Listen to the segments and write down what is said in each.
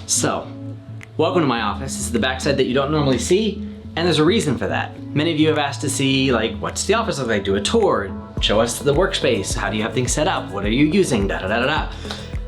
So, welcome to my office. This is the backside that you don't normally see, and there's a reason for that. Many of you have asked to see, like, what's the office look like? Do a tour, show us the workspace, how do you have things set up, what are you using, da da da da da.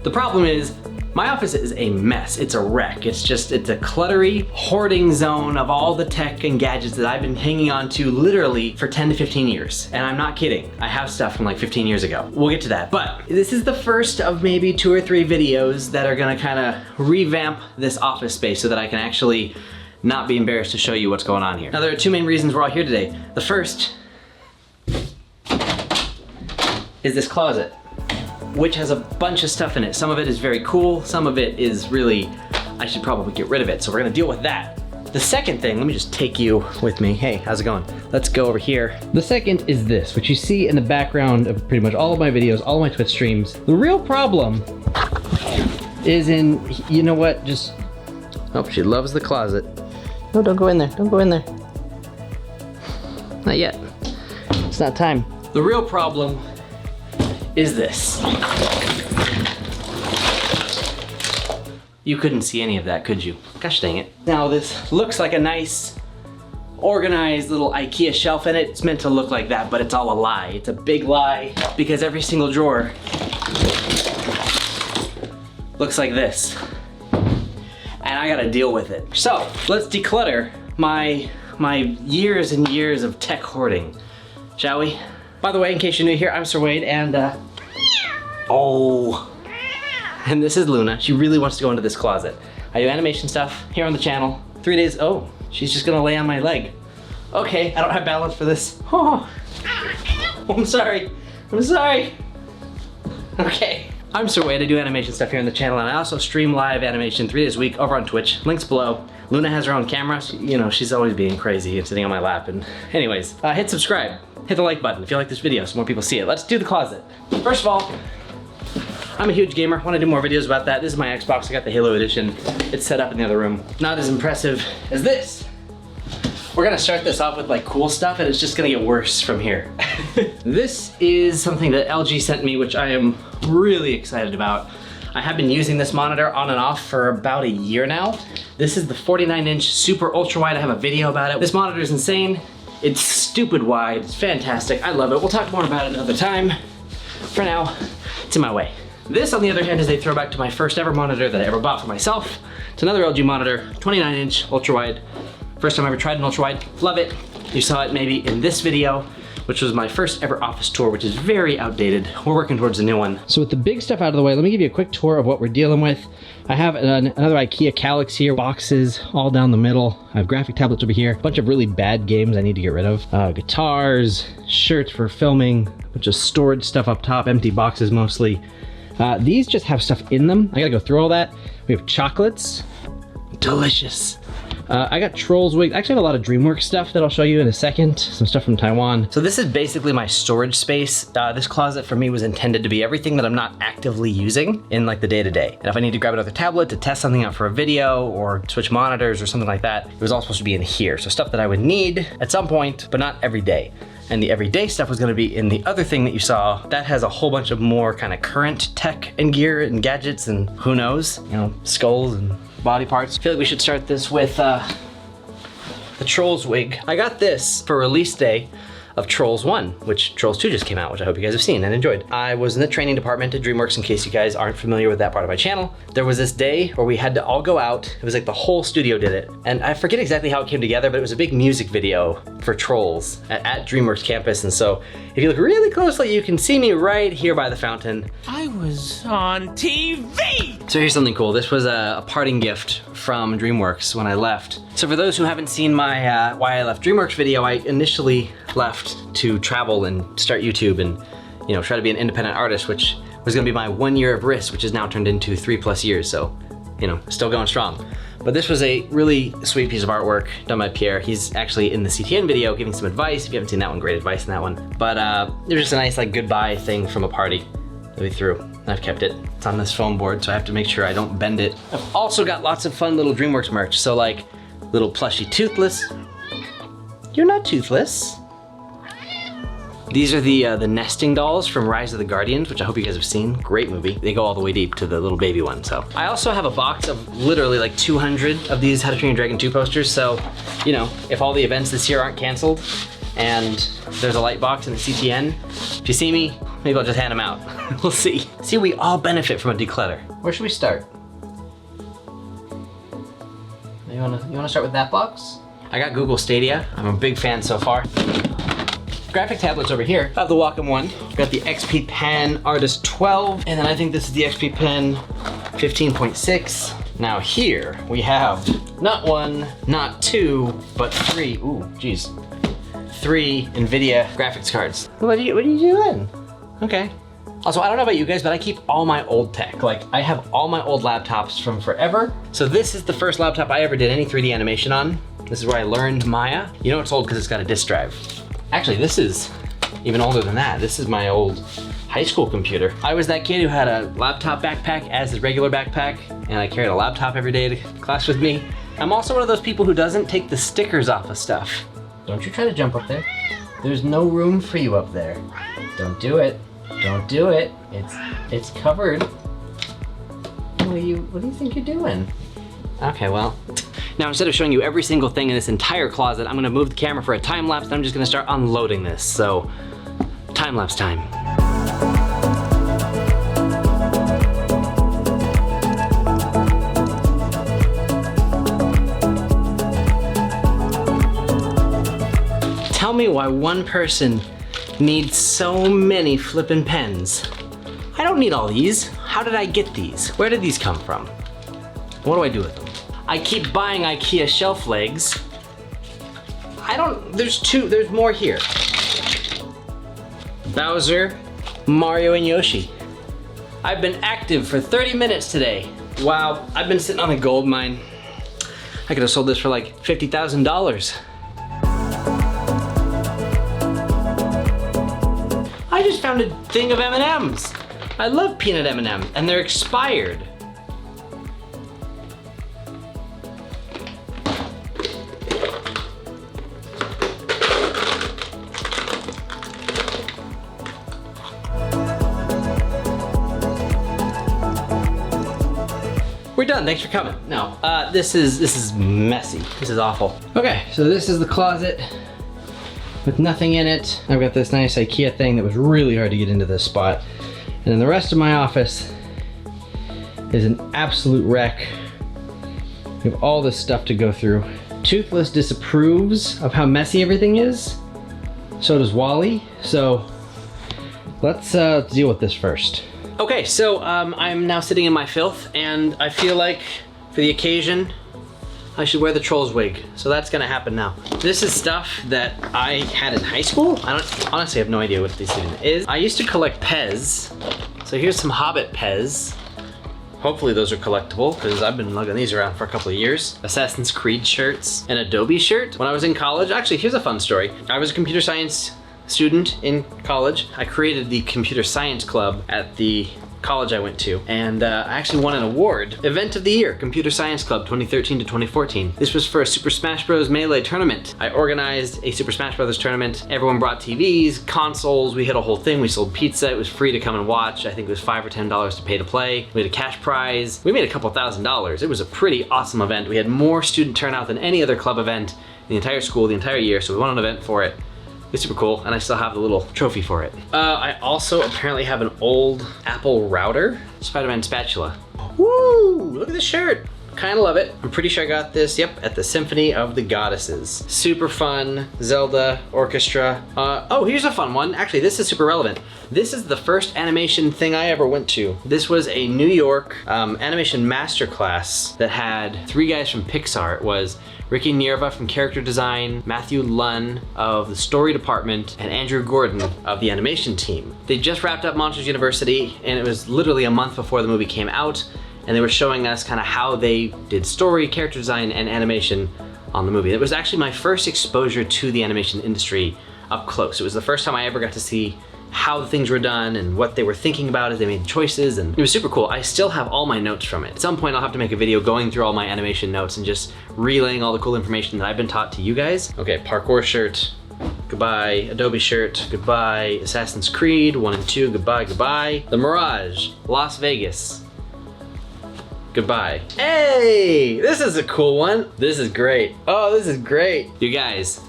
The problem is, my office is a mess. It's a wreck. It's a cluttery hoarding zone of all the tech and gadgets that I've been hanging on to literally for 10 to 15 years. And I'm not kidding. I have stuff from like 15 years ago. We'll get to that. But this is the first of maybe 2 or 3 videos that are gonna kind of revamp this office space so that I can actually not be embarrassed to show you what's going on here. Now there are 2 main reasons we're all here today. The first is this closet, which has a bunch of stuff in it. Some of it is very cool, some of it is really, I should probably get rid of it, so we're gonna deal with that. The second thing, let me just take you with me. Hey, how's it going? Let's go over here. The second is this, which you see in the background of pretty much all of my videos, all of my Twitch streams. The real problem is in, you know what, just, oh, she loves the closet. No, don't go in there, don't go in there. Not yet, it's not time. The real problem is this. You couldn't see any of that, could you? Gosh dang it. Now this looks like a nice, organized little IKEA shelf in it. It's meant to look like that, but it's all a lie. It's a big lie because every single drawer looks like this. And I gotta deal with it. So let's declutter my years and years of tech hoarding, shall we? By the way, in case you're new here, I'm Sir Wade, and and this is Luna. She really wants to go into this closet. I do animation stuff here on the channel. 3 days, oh, she's just gonna lay on my leg. Okay, I don't have balance for this. Oh, I'm sorry, I'm sorry. Okay, I'm Sir Wade. I do animation stuff here on the channel, and I also stream live animation 3 days a week over on Twitch. Links below. Luna has her own camera. You know, she's always being crazy and sitting on my lap. And anyways, hit subscribe. Hit the like button if you like this video so more people see it. Let's do the closet. First of all, I'm a huge gamer. Want to do more videos about that. This is my Xbox. I got the Halo edition. It's set up in the other room. Not as impressive as this. We're gonna start this off with like cool stuff, and it's just gonna get worse from here. This is something that LG sent me, which I am really excited about. I have been using this monitor on and off for about a year now. This is the 49-inch super ultra wide. I have a video about it. This monitor is insane. It's stupid wide, it's fantastic, I love it. We'll talk more about it another time. For now, it's in my way. This, on the other hand, is a throwback to my first ever monitor that I ever bought for myself. It's another LG monitor, 29-inch, ultra wide. First time I ever tried an ultra wide, love it. You saw it maybe in this video, which was my first ever office tour, which is very outdated. We're working towards a new one. So with the big stuff out of the way, let me give you a quick tour of what we're dealing with. I have another IKEA Calyx here, boxes all down the middle. I have graphic tablets over here, a bunch of really bad games I need to get rid of. Guitars, shirts for filming, a bunch of storage stuff up top, empty boxes mostly. These just have stuff in them. I gotta go through all that. We have chocolates, delicious. I got Trolls wigs. I actually have a lot of DreamWorks stuff that I'll show you in a second. Some stuff from Taiwan. So this is basically my storage space. This closet for me was intended to be everything that I'm not actively using in like the day-to-day. And if I need to grab another tablet to test something out for a video or switch monitors or something like that, it was all supposed to be in here. So stuff that I would need at some point, but not every day. And the everyday stuff was gonna be in the other thing that you saw. That has a whole bunch of more kind of current tech and gear and gadgets and who knows, you know, skulls and body parts. I feel like we should start this with the Trolls wig. I got this for release day of Trolls 1, which Trolls 2 just came out, which I hope you guys have seen and enjoyed. I was in the training department at DreamWorks, in case you guys aren't familiar with that part of my channel. There was this day where we had to all go out. It was like the whole studio did it. And I forget exactly how it came together, but it was a big music video for Trolls at DreamWorks campus. And so if you look really closely, you can see me right here by the fountain. I was on TV! So here's something cool. This was a parting gift from DreamWorks when I left. So for those who haven't seen my Why I Left DreamWorks video, I initially left to travel and start YouTube and, you know, try to be an independent artist, which was gonna be my 1 year of risk, which has now turned into 3+ years. So, you know, still going strong. But this was a really sweet piece of artwork done by Pierre. He's actually in the CTN video giving some advice. If you haven't seen that one, great advice in that one. But it was just a nice like goodbye thing from a party that we threw. I've kept it. It's on this foam board, so I have to make sure I don't bend it. I've also got lots of fun little DreamWorks merch. So like little plushy Toothless. You're not toothless. These are the nesting dolls from Rise of the Guardians, which I hope you guys have seen. Great movie. They go all the way deep to the little baby one. So I also have a box of literally like 200 of these How to Train Your Dragon 2 posters. So, you know, if all the events this year aren't canceled and there's a light box and a CTN, if you see me, maybe I'll just hand them out. We'll see. See, we all benefit from a declutter. Where should we start? You wanna start with that box? I got Google Stadia. I'm a big fan so far. Graphic tablets over here. I have the Wacom one. Got the XP Pen Artist 12, and then I think this is the XP Pen 15.6. Now here we have not one, not two, but three. Ooh, geez. 3 NVIDIA graphics cards. What are you doing? Okay. Also, I don't know about you guys, but I keep all my old tech. Like, I have all my old laptops from forever. So this is the first laptop I ever did any 3D animation on. This is where I learned Maya. You know it's old because it's got a disk drive. Actually, this is even older than that. This is my old high school computer. I was that kid who had a laptop backpack as his regular backpack, and I carried a laptop every day to class with me. I'm also one of those people who doesn't take the stickers off of stuff. Don't you try to jump up there. There's no room for you up there. Don't do it. Don't do it. It's covered. What do you think you're doing? Okay, well. Now instead of showing you every single thing in this entire closet, I'm gonna move the camera for a time lapse, and I'm just gonna start unloading this. So, time lapse time. Tell me why one person needs so many flippin' pens. I don't need all these. How did I get these? Where did these come from? What do I do with them? I keep buying IKEA shelf legs. There's more here. Bowser, Mario, and Yoshi. I've been active for 30 minutes today. Wow, I've been sitting on a gold mine. I could have sold this for like $50,000. I just found a thing of M&Ms. I love peanut M&Ms, and they're expired. We're done, thanks for coming. No, this is messy. This is awful. Okay, so this is the closet with nothing in it. I've got this nice IKEA thing that was really hard to get into this spot. And then the rest of my office is an absolute wreck. We have all this stuff to go through. Toothless disapproves of how messy everything is. So does Wally. So let's deal with this first. Okay, so I'm now sitting in my filth, and I feel like for the occasion, I should wear the Trolls wig. So that's gonna happen now. This is stuff that I had in high school. I honestly have no idea what this even is. I used to collect Pez. So here's some Hobbit Pez. Hopefully those are collectible, because I've been lugging these around for a couple of years. Assassin's Creed shirts, an Adobe shirt. When I was in college, actually, here's a fun story. I was a computer science student in college. I created the computer science club at the college I went to, and I actually won an award. Event of the Year, Computer Science Club 2013 to 2014. This was for a Super Smash Bros. Melee tournament. I organized a Super Smash Bros. Tournament. Everyone brought TVs, consoles, we had a whole thing. We sold pizza, it was free to come and watch. I think it was $5 or $10 to pay to play. We had a cash prize. We made a couple $1,000s. It was a pretty awesome event. We had more student turnout than any other club event in the entire school, the entire year, so we won an event for it. It's super cool, and I still have the little trophy for it. I also apparently have an old Apple router, Spider-Man spatula. Woo! Look at this shirt. Kinda love it. I'm pretty sure I got this, yep, at the Symphony of the Goddesses. Super fun, Zelda, orchestra. Oh, here's a fun one. Actually, this is super relevant. This is the first animation thing I ever went to. This was a New York animation masterclass that had 3 guys from Pixar. It was Ricky Nierva from character design, Matthew Lunn of the story department, and Andrew Gordon of the animation team. They just wrapped up Monsters University, and it was literally a month before the movie came out, and they were showing us kind of how they did story, character design, and animation on the movie. It was actually my first exposure to the animation industry up close. It was the first time I ever got to see how things were done and what they were thinking about as they made choices, and it was super cool. I still have all my notes from it. At some point I'll have to make a video going through all my animation notes and just relaying all the cool information that I've been taught to you guys. Okay, parkour shirt. goodbye. Adobe shirt, goodbye. Assassin's Creed 1 and 2, goodbye, goodbye. The Mirage, Las Vegas, goodbye. Hey, this is a cool one. This is great. Oh, this is great. You guys,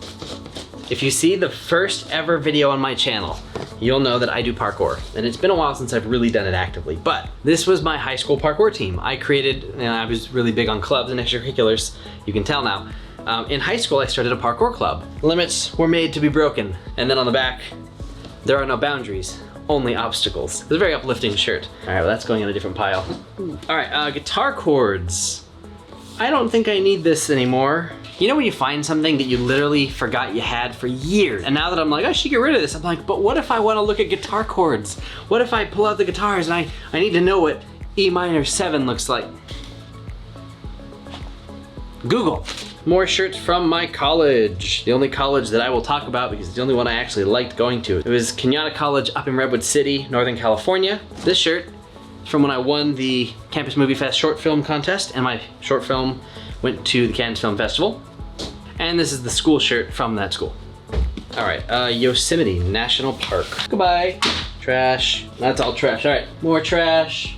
if you see the first ever video on my channel, you'll know that I do parkour. And it's been a while since I've really done it actively, but this was my high school parkour team. I created, and I was really big on clubs and extracurriculars, you can tell now. In high school, I started a parkour club. Limits were made to be broken. And then on the back, there are no boundaries, only obstacles. It's a very uplifting shirt. All right, well, that's going in a different pile. All right, guitar cords. I don't think I need this anymore. You know when you find something that you literally forgot you had for years, and now that I'm like, I should get rid of this, I'm like, but what if I want to look at guitar chords? What if I pull out the guitars and I need to know what E minor 7 looks like? Google. More shirts from my college. The only college that I will talk about because it's the only one I actually liked going to. It was Kenyatta College up in Redwood City, Northern California. This shirt is from when I won the Campus Movie Fest short film contest, and my short film went to the Cannes Film Festival. And this is the school shirt from that school. All right, Yosemite National Park. Goodbye. Trash. That's all trash. All right, more trash.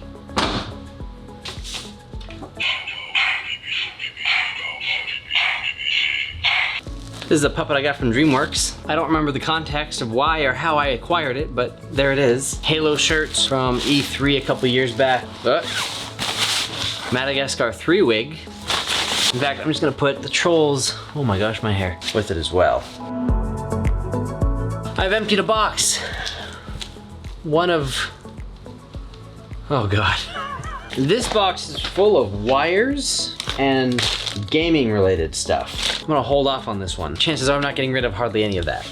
This is a puppet I got from DreamWorks. I don't remember the context of why or how I acquired it, but there it is. Halo shirts from E3 a couple years back. Madagascar 3 wig. In fact, I'm just gonna put the Trolls, oh my gosh, my hair, with it as well. I've emptied a box. One of, oh God. This box is full of wires and gaming related stuff. I'm gonna hold off on this one. Chances are I'm not getting rid of hardly any of that.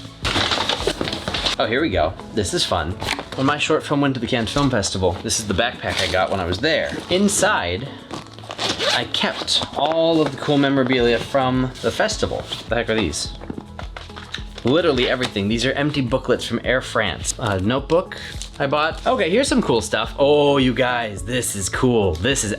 Oh, here we go. This is fun. When my short film went to the Cannes Film Festival, this is the backpack I got when I was there. Inside, I kept all of the cool memorabilia from the festival. What the heck are these? Literally everything. These are empty booklets from Air France. A notebook I bought. Okay, here's some cool stuff. Oh, you guys, this is cool. This is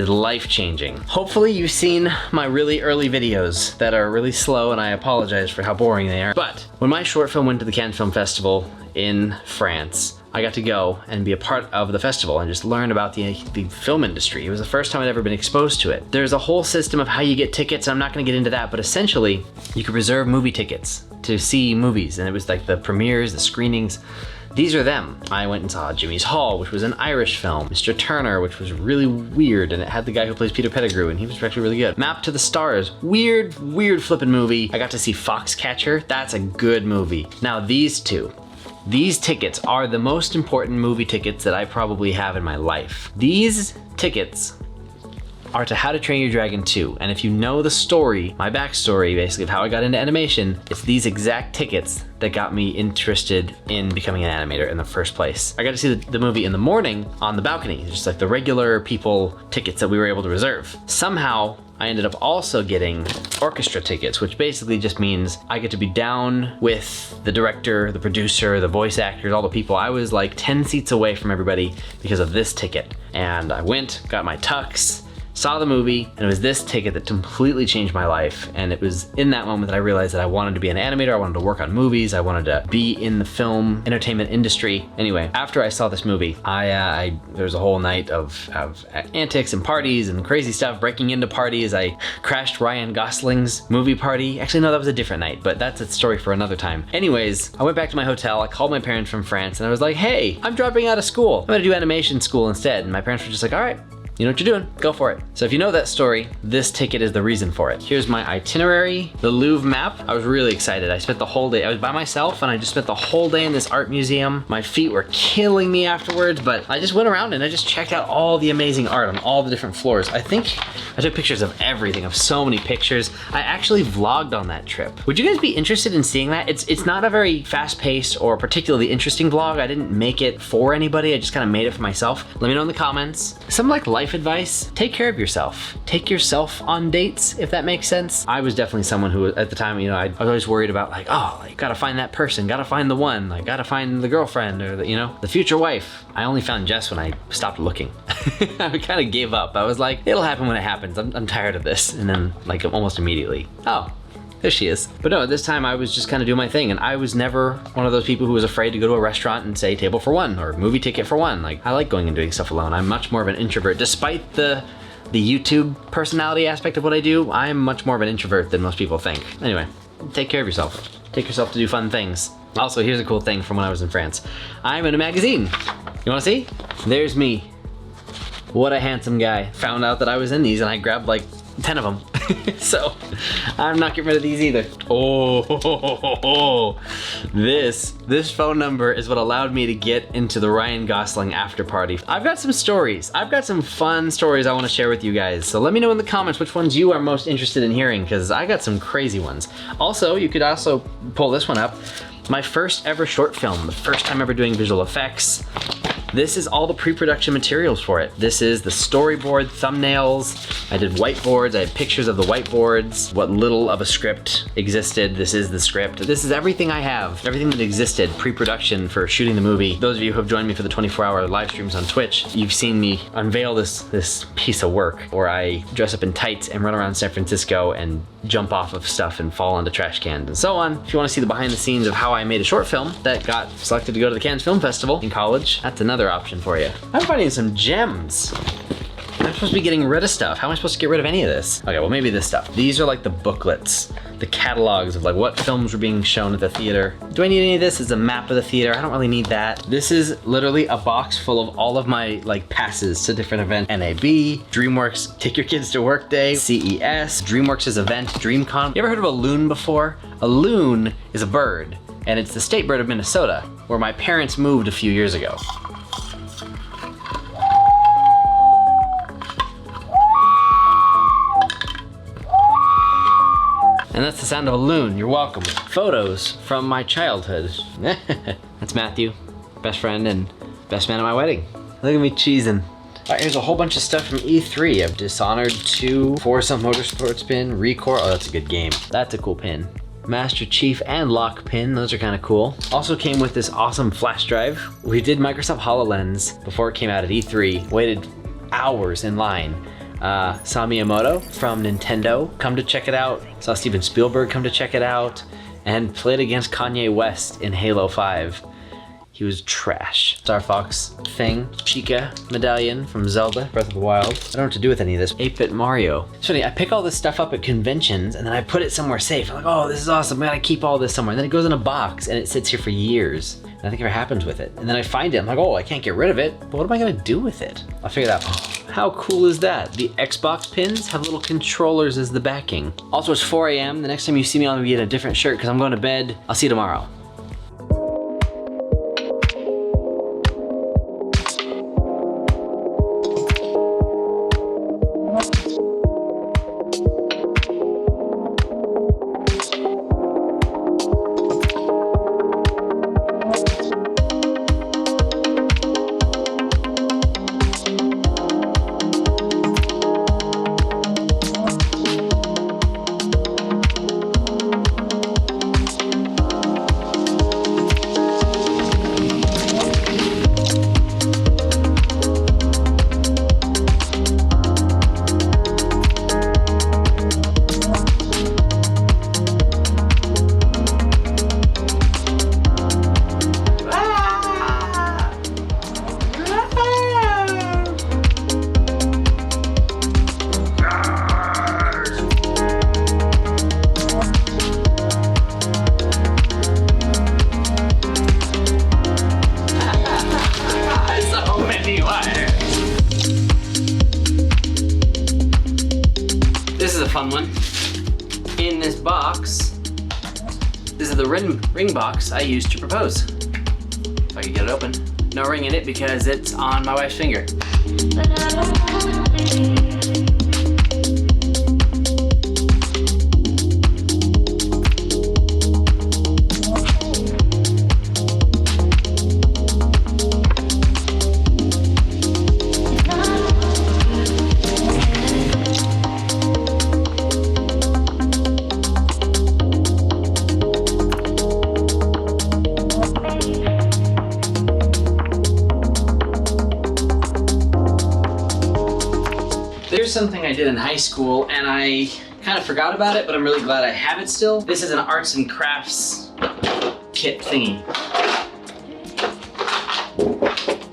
life-changing. Hopefully you've seen my really early videos that are really slow, and I apologize for how boring they are. But when my short film went to the Cannes Film Festival in France, I got to go and be a part of the festival and just learn about the film industry. It was the first time I'd ever been exposed to it. There's a whole system of how you get tickets. I'm not gonna get into that, but essentially you could reserve movie tickets to see movies, and it was like the premieres, the screenings. These are them. I went and saw Jimmy's Hall, which was an Irish film. Mr. Turner, which was really weird, and it had the guy who plays Peter Pettigrew, and he was actually really good. Map to the Stars, weird flippin' movie. I got to see Foxcatcher. That's a good movie. Now these two. These tickets are the most important movie tickets that I probably have in my life. These tickets are to How to Train Your Dragon 2. And if you know the story, my backstory basically of how I got into animation, it's these exact tickets that got me interested in becoming an animator in the first place. I got to see the movie in the morning on the balcony, just like the regular people tickets that we were able to reserve. Somehow, I ended up also getting orchestra tickets, which basically just means I get to be down with the director, the producer, the voice actors, all the people. I was like 10 seats away from everybody because of this ticket. And I went, got my tux, saw the movie, and it was this ticket that completely changed my life. And it was in that moment that I realized that I wanted to be an animator, I wanted to work on movies, I wanted to be in the film entertainment industry. Anyway, after I saw this movie, there was a whole night of antics and parties and crazy stuff, breaking into parties. I crashed Ryan Gosling's movie party. Actually, no, that was a different night, but that's a story for another time. Anyways, I went back to my hotel, I called my parents from France, and I was like, hey, I'm dropping out of school. I'm gonna do animation school instead. And my parents were just like, all right, you know what you're doing, go for it. So if you know that story, this ticket is the reason for it. Here's my itinerary, the Louvre map. I was really excited. I spent the whole day, I was by myself, and I just spent the whole day in this art museum. My feet were killing me afterwards, but I just went around and I just checked out all the amazing art on all the different floors. I think I took pictures of everything, of so many pictures. I actually vlogged on that trip. Would you guys be interested in seeing that? It's not a very fast-paced or particularly interesting vlog. I didn't make it for anybody, I just kind of made it for myself. Let me know in the comments. Some like life advice, take care of yourself. Take yourself on dates, if that makes sense. I was definitely someone who at the time, you know, I was always worried about like, oh, like gotta find that person, gotta find the one, like gotta find the girlfriend or the, you know, the future wife. I only found Jess when I stopped looking. I kind of gave up. I was like, it'll happen when it happens. I'm tired of this. And then like almost immediately, oh, There she is. But no, at this time I was just kind of doing my thing, and I was never one of those people who was afraid to go to a restaurant and say table for one or movie ticket for one. Like, I like going and doing stuff alone. I'm much more of an introvert. Despite the YouTube personality aspect of what I do, I'm much more of an introvert than most people think. Anyway, take care of yourself. Take yourself to do fun things. Also, here's a cool thing from when I was in France. I'm in a magazine. You wanna see? There's me. What a handsome guy. Found out that I was in these and I grabbed like 10 of them. So I'm not getting rid of these either. Oh, this phone number is what allowed me to get into the Ryan Gosling after party. I've got some stories. I've got some fun stories I want to share with you guys. So let me know in the comments which ones you are most interested in hearing, because I got some crazy ones. Also, you could also pull this one up. My first ever short film, the first time ever doing visual effects. This is all the pre-production materials for it. This is the storyboard, thumbnails. I did whiteboards, I had pictures of the whiteboards, what little of a script existed. This is the script. This is everything I have, everything that existed pre-production for shooting the movie. Those of you who have joined me for the 24-hour live streams on Twitch, you've seen me unveil this piece of work where I dress up in tights and run around San Francisco and jump off of stuff and fall onto trash cans and so on. If you want to see the behind the scenes of how I made a short film that got selected to go to the Cannes Film Festival in college, that's another option for you. I'm finding some gems. I'm supposed to be getting rid of stuff. How am I supposed to get rid of any of this? Okay, well maybe this stuff. These are like the booklets, the catalogs of like what films were being shown at the theater. Do I need any of this? It's a map of the theater. I don't really need that. This is literally a box full of all of my like passes to different events. NAB, DreamWorks Take Your Kids to Work Day, CES, DreamWorks' event, DreamCon. You ever heard of a loon before? A loon is a bird, and it's the state bird of Minnesota, where my parents moved a few years ago. And that's the sound of a loon. You're welcome. Photos from my childhood. That's Matthew, best friend and best man at my wedding. Look at me cheesing. All right, here's a whole bunch of stuff from E3. I've Dishonored 2, Forza Motorsports pin, Recore. Oh, that's a good game. That's a cool pin. Master Chief and Lock pin, those are kind of cool. Also came with this awesome flash drive. We did Microsoft HoloLens before it came out at E3. Waited hours in line. Saw Miyamoto from Nintendo come to check it out. Saw Steven Spielberg come to check it out, and played against Kanye West in Halo 5. He was trash. Star Fox thing, Chica medallion from Zelda, Breath of the Wild. I don't know what to do with any of this. 8-bit Mario. It's funny, I pick all this stuff up at conventions and then I put it somewhere safe. I'm like, oh, this is awesome, I gotta keep all this somewhere. And then it goes in a box and it sits here for years. And nothing ever happens with it. And then I find it, I'm like, oh, I can't get rid of it, but what am I gonna do with it? I'll figure that out. How cool is that? The Xbox pins have little controllers as the backing. Also, it's 4 a.m. The next time you see me, I'll be in a different shirt because I'm going to bed. I'll see you tomorrow. Fun one. In this box, this is the ring box I used to propose. If I could get it open. No ring in it because it's on my wife's finger. There's something I did in high school and I Kind of forgot about it, but I'm really glad I have it still. This is an arts and crafts kit thingy.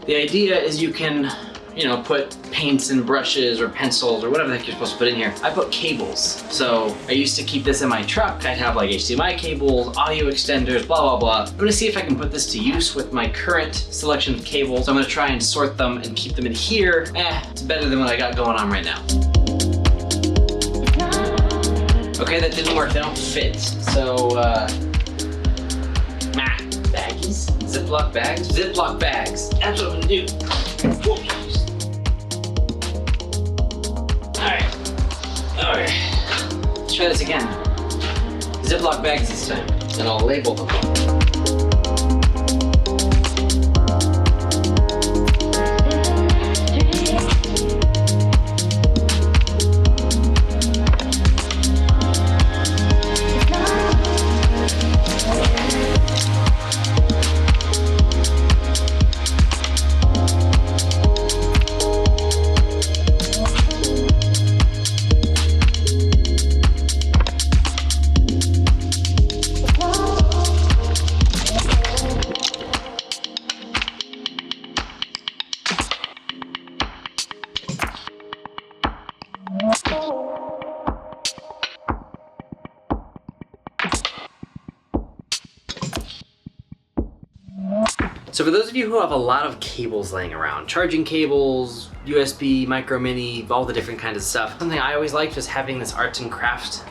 The idea is you can, you know, put paints and brushes or pencils or whatever the heck you're supposed to put in here. I put cables. So I used to keep this in my truck. I'd have like HDMI cables, audio extenders, blah, blah, blah. I'm gonna see if I can put this to use with my current selection of cables. I'm gonna try and sort them and keep them in here. It's better than what I got going on right now. Okay, that didn't work, they don't fit. So, baggies, Ziploc bags, Ziploc bags. That's what I'm gonna do. All right, let's try this again. Ziploc bags this time, and I'll label them. So for those of you who have a lot of cables laying around, charging cables, USB, micro, mini, all the different kinds of stuff, something I always liked was having this arts and crafts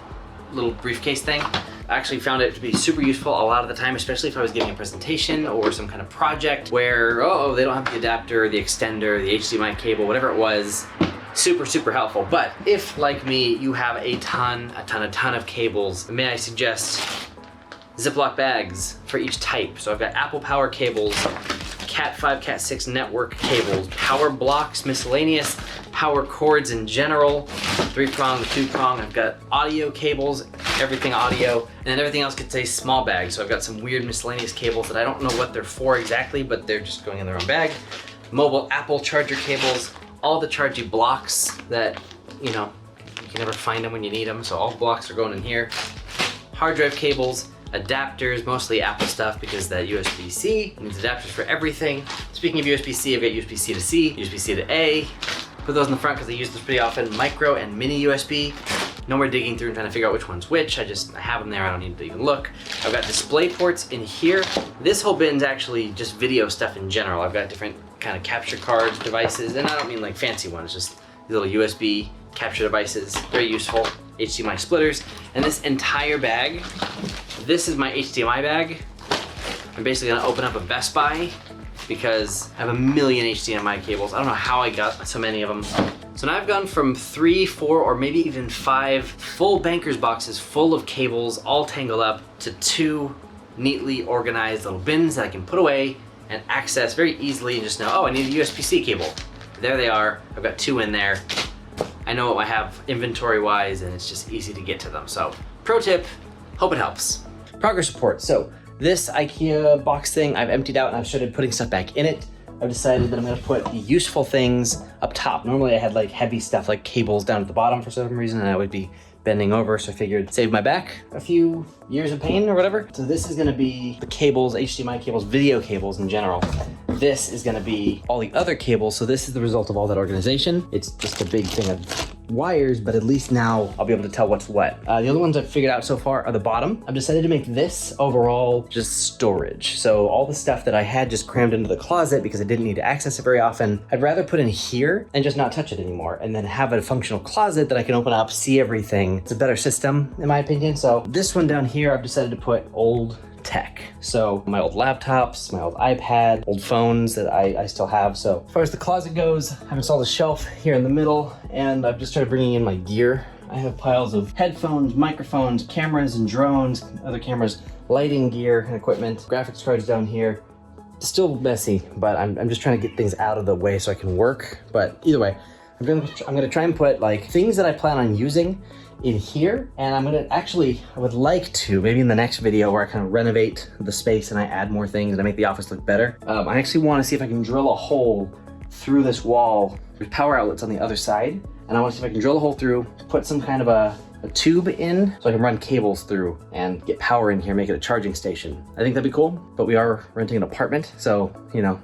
little briefcase thing. I actually found it to be super useful a lot of the time, especially if I was giving a presentation or some kind of project where, they don't have the adapter, the extender, the HDMI cable, whatever it was. Super, super helpful. But if, like me, you have a ton of cables, may I suggest Ziploc bags for each type. So I've got Apple Power cables, Cat 5, Cat 6 network cables, power blocks, miscellaneous, power cords in general, 3-prong, 2-prong. I've got audio cables, everything audio, and then everything else gets a small bag. So I've got some weird miscellaneous cables that I don't know what they're for exactly, but they're just going in their own bag. Mobile Apple charger cables, all the chargy blocks that, you can never find them when you need them. So all blocks are going in here. Hard drive cables, adapters, mostly Apple stuff because that USB-C needs adapters for everything. Speaking of USB-C, I've got USB-C to C, USB-C to A. Put those in the front because I use this pretty often. Micro and mini USB. No more digging through and trying to figure out which one's which. I have them there, I don't need to even look. I've got display ports in here. This whole bin's actually just video stuff in general. I've got different kind of capture card devices, and I don't mean like fancy ones, just these little USB capture devices, very useful. HDMI splitters, and this entire bag, this is my HDMI bag. I'm basically gonna open up a Best Buy because I have a million HDMI cables. I don't know how I got so many of them. So now I've gone from 3, 4, or maybe even 5 full banker's boxes full of cables all tangled up to 2 neatly organized little bins that I can put away and access very easily and just know, oh, I need a USB-C cable. There they are, I've got 2 in there. I know what I have inventory-wise and it's just easy to get to them. So, pro tip, hope it helps. Progress report. So this IKEA box thing I've emptied out and I've started putting stuff back in it. I've decided that I'm gonna put the useful things up top. Normally I had like heavy stuff like cables down at the bottom for some reason and I would be bending over, so I figured save my back a few years of pain or whatever. So this is gonna be the cables, HDMI cables, video cables in general. This is gonna be all the other cables, so this is the result of all that organization. It's just a big thing of wires, but at least now I'll be able to tell what's what. The other ones I've figured out so far are the bottom. I've decided to make this overall just storage. So all the stuff that I had just crammed into the closet because I didn't need to access it very often, I'd rather put in here and just not touch it anymore and then have a functional closet that I can open up, see everything. It's a better system in my opinion. So this one down here, I've decided to put old tech. So my old laptops, my old iPad, old phones that I still have. So as far as the closet goes, I've installed a shelf here in the middle and I've just started bringing in my gear. I have piles of headphones, microphones, cameras and drones, other cameras, lighting gear and equipment, graphics cards down here. It's still messy, but I'm just trying to get things out of the way so I can work. But either way, I'm gonna try and put like things that I plan on using in here, and I would like to, maybe in the next video where I kind of renovate the space and I add more things and I make the office look better. I actually want to see if I can drill a hole through this wall. There's power outlets on the other side, and I want to see if I can drill a hole through, put some kind of a a tube in so I can run cables through and get power in here, make it a charging station. I think that'd be cool, but we are renting an apartment, so, you know,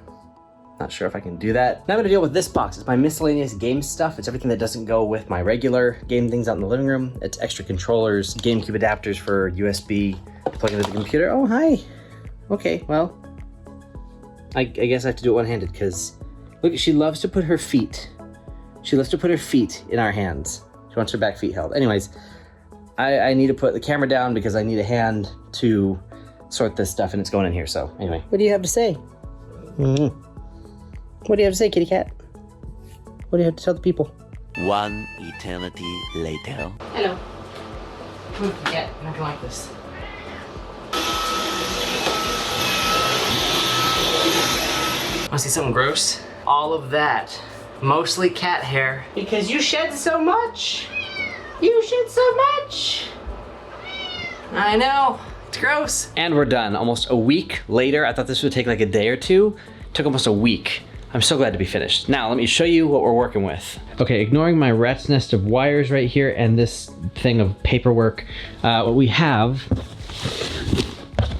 not sure if I can do that. Now I'm gonna deal with this box. It's my miscellaneous game stuff. It's everything that doesn't go with my regular game things out in the living room. It's extra controllers, GameCube adapters for USB to plug into the computer. Oh, hi. Okay, well, I guess I have to do it one-handed because look, she loves to put her feet. She loves to put her feet in our hands. She wants her back feet held. Anyways, I need to put the camera down because I need a hand to sort this stuff and it's going in here. So anyway, what do you have to say? What do you have to say, kitty cat? What do you have to tell the people? One eternity later. Hello. Yeah, I'm not gonna like this. Wanna see something gross? All of that, mostly cat hair. Because you shed so much. You shed so much. I know, it's gross. And we're done, almost a week later. I thought this would take like a day or two. It took almost a week. I'm so glad to be finished. Now, let me show you what we're working with. Okay, ignoring my rat's nest of wires right here and this thing of paperwork, what we have,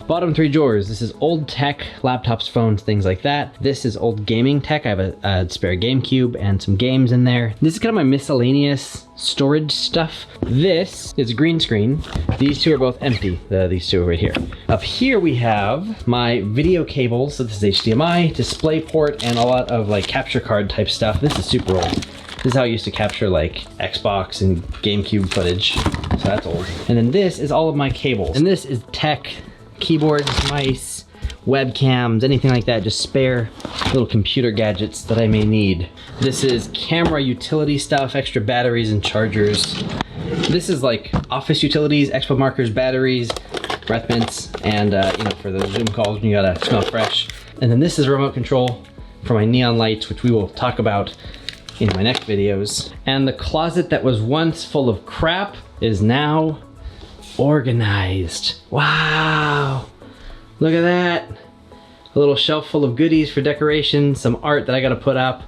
bottom 3 drawers. This is old tech, laptops, phones, things like that. This is old gaming tech. I have a spare GameCube and some games in there. This is kind of my miscellaneous storage stuff. This is a green screen. These two are both empty, these two right here. Up here we have my video cables. So this is HDMI, DisplayPort, and a lot of like capture card type stuff. This is super old. This is how I used to capture like Xbox and GameCube footage. So that's old. And then this is all of my cables. And this is tech, keyboards, mice, webcams, anything like that, just spare little computer gadgets that I may need. This is camera utility stuff, extra batteries and chargers. This is like office utilities, expo markers, batteries, breath mints, and you know, for the Zoom calls when you gotta smell fresh. And then this is a remote control for my neon lights, which we will talk about in my next videos. And the closet that was once full of crap is now organized. Wow, look at that. A little shelf full of goodies for decoration, some art that I gotta put up,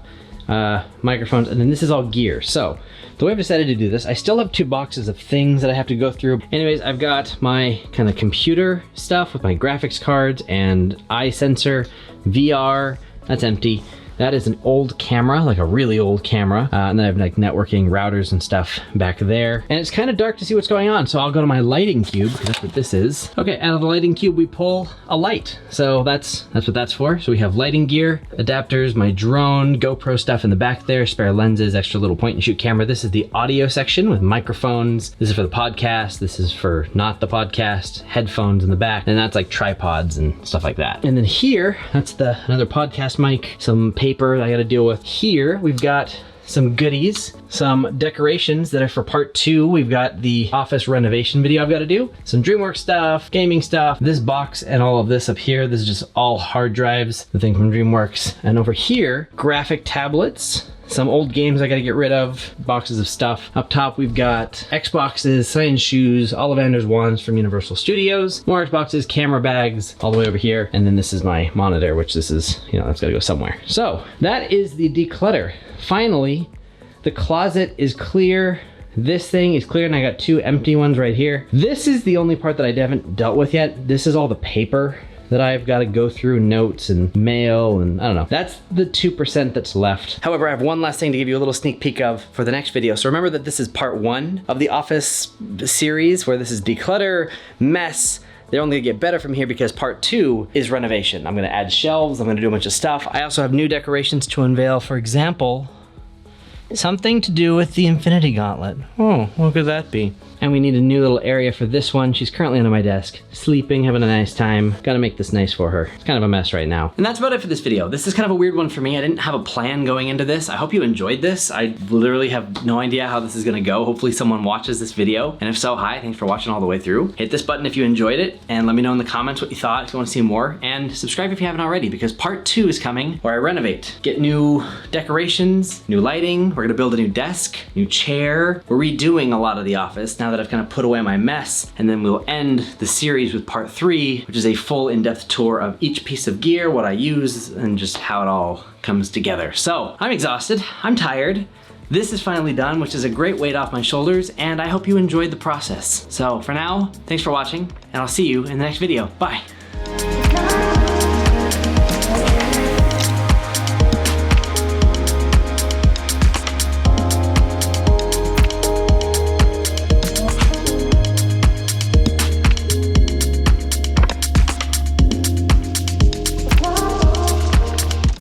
microphones, and then this is all gear. So the way I've decided to do this, I still have 2 boxes of things that I have to go through. Anyways, I've got my kind of computer stuff with my graphics cards and eye sensor, VR, that's empty. That is an old camera, like a really old camera. And then I have like networking routers and stuff back there. And it's kind of dark to see what's going on, so I'll go to my lighting cube, because that's what this is. Okay, out of the lighting cube, we pull a light. So that's what that's for. So we have lighting gear, adapters, my drone, GoPro stuff in the back there, spare lenses, extra little point and shoot camera. This is the audio section with microphones. This is for the podcast. This is for not the podcast, headphones in the back. And that's like tripods and stuff like that. And then here, that's another podcast mic, some paper I gotta deal with. Here we've got some goodies, some decorations that are for part 2. We've got the office renovation video I've got to do, some DreamWorks stuff, gaming stuff, this box and all of this up here. This is just all hard drives, the thing from DreamWorks. And over here, graphic tablets, some old games I gotta get rid of, boxes of stuff. Up top we've got Xboxes, science shoes, Ollivander's wands from Universal Studios, more Xboxes, camera bags, all the way over here. And then this is my monitor, which this is, you know, that's gotta go somewhere. So that is the declutter. Finally, the closet is clear. This thing is clear and I got 2 empty ones right here. This is the only part that I haven't dealt with yet. This is all the paper that I've got to go through, notes and mail, and I don't know. That's the 2% that's left. However, I have one last thing to give you a little sneak peek of for the next video. So remember that this is part 1 of the office series, where this is declutter, mess. They're only gonna get better from here because part 2 is renovation. I'm gonna add shelves, I'm gonna do a bunch of stuff. I also have new decorations to unveil. For example, something to do with the Infinity Gauntlet. Oh, what could that be? And we need a new little area for this one. She's currently under my desk, sleeping, having a nice time. Gotta make this nice for her. It's kind of a mess right now. And that's about it for this video. This is kind of a weird one for me. I didn't have a plan going into this. I hope you enjoyed this. I literally have no idea how this is gonna go. Hopefully someone watches this video. And if so, hi, thanks for watching all the way through. Hit this button if you enjoyed it, and let me know in the comments what you thought, if you wanna see more. And subscribe if you haven't already, because part 2 is coming, where I renovate. Get new decorations, new lighting. We're gonna build a new desk, new chair. We're redoing a lot of the office now that I've kind of put away my mess. And then we'll end the series with part 3, which is a full in-depth tour of each piece of gear, what I use, and just how it all comes together. So I'm exhausted, I'm tired. This is finally done, which is a great weight off my shoulders, and I hope you enjoyed the process. So for now, thanks for watching, and I'll see you in the next video. Bye.